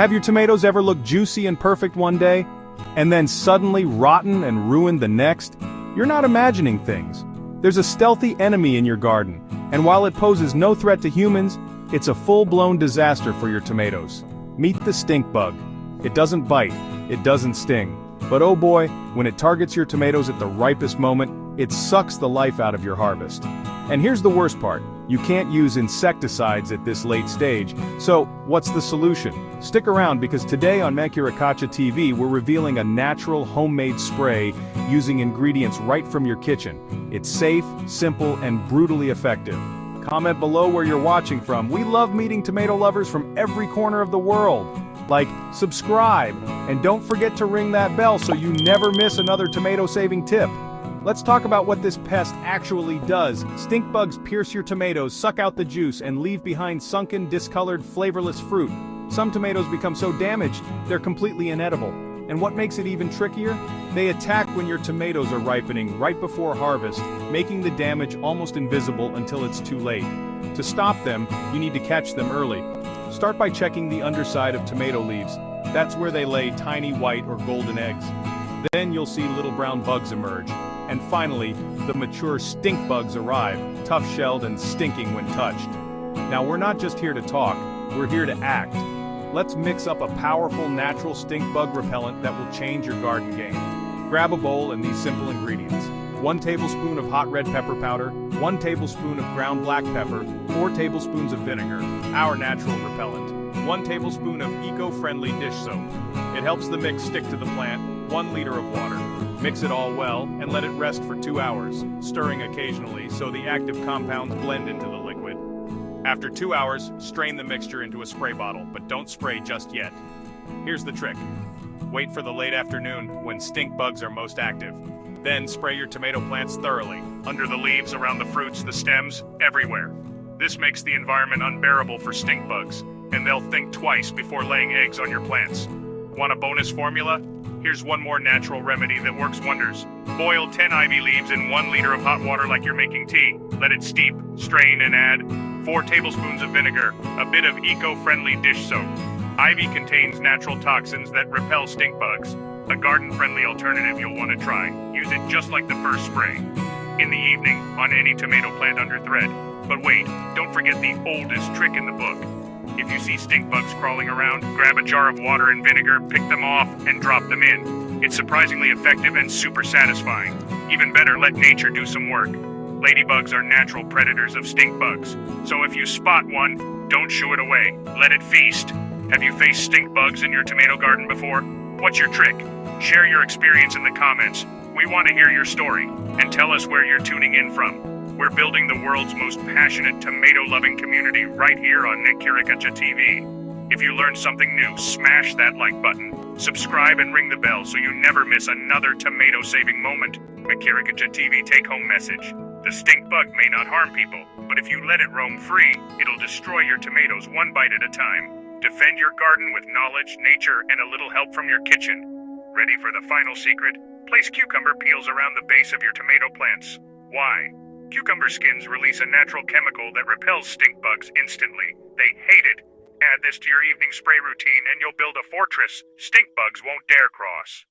Have your tomatoes ever looked juicy and perfect one day, and then suddenly rotten and ruined the next? You're not imagining things. There's a stealthy enemy in your garden, and while it poses no threat to humans, it's a full-blown disaster for your tomatoes. Meet the stink bug. It doesn't bite, it doesn't sting. But oh boy, when it targets your tomatoes at the ripest moment, it sucks the life out of your harvest. And here's the worst part. You can't use insecticides at this late stage, so what's the solution? Stick around because today on Mancuricacha TV we're revealing a natural homemade spray using ingredients right from your kitchen. It's safe, simple, and brutally effective. Comment below where you're watching from. We love meeting tomato lovers from every corner of the world. Like, subscribe, and don't forget to ring that bell so you never miss another tomato-saving tip. Let's talk about what this pest actually does. Stink bugs pierce your tomatoes, suck out the juice, and leave behind sunken, discolored, flavorless fruit. Some tomatoes become so damaged, they're completely inedible. And what makes it even trickier? They attack when your tomatoes are ripening right before harvest, making the damage almost invisible until it's too late. To stop them, you need to catch them early. Start by checking the underside of tomato leaves. That's where they lay tiny white or golden eggs. Then you'll see little brown bugs emerge. And finally, the mature stink bugs arrive, tough-shelled and stinking when touched. Now we're not just here to talk, we're here to act. Let's mix up a powerful natural stink bug repellent that will change your garden game. Grab a bowl and these simple ingredients. 1 tablespoon of hot red pepper powder, 1 tablespoon of ground black pepper, 4 tablespoons of vinegar, our natural repellent, 1 tablespoon of eco-friendly dish soap. It helps the mix stick to the plant, 1 liter of water. Mix it all well and let it rest for 2 hours, stirring occasionally so the active compounds blend into the liquid. After 2 hours, strain the mixture into a spray bottle, but don't spray just yet. Here's the trick. Wait for the late afternoon when stink bugs are most active. Then spray your tomato plants thoroughly, under the leaves, around the fruits, the stems, everywhere. This makes the environment unbearable for stink bugs, and they'll think twice before laying eggs on your plants. Want a bonus formula? Here's one more natural remedy that works wonders. Boil 10 ivy leaves in 1 liter of hot water like you're making tea. Let it steep, strain, and add 4 tablespoons of vinegar, a bit of eco-friendly dish soap. Ivy contains natural toxins that repel stink bugs. A garden-friendly alternative you'll want to try. Use it just like the first spray. In the evening, on any tomato plant under thread. But wait, don't forget the oldest trick in the book. If you see stink bugs crawling around, grab a jar of water and vinegar, pick them off, and drop them in. It's surprisingly effective and super satisfying. Even better, let nature do some work. Ladybugs are natural predators of stink bugs. So if you spot one, don't shoo it away. Let it feast. Have you faced stink bugs in your tomato garden before? What's your trick? Share your experience in the comments. We want to hear your story, and tell us where you're tuning in from. We're building the world's most passionate tomato-loving community right here on Mancuricacha TV. If you learned something new, smash that like button. Subscribe and ring the bell so you never miss another tomato-saving moment. Mancuricacha TV take-home message. The stink bug may not harm people, but if you let it roam free, it'll destroy your tomatoes one bite at a time. Defend your garden with knowledge, nature, and a little help from your kitchen. Ready for the final secret? Place cucumber peels around the base of your tomato plants. Why? Cucumber skins release a natural chemical that repels stink bugs instantly. They hate it. Add this to your evening spray routine and you'll build a fortress stink bugs won't dare cross.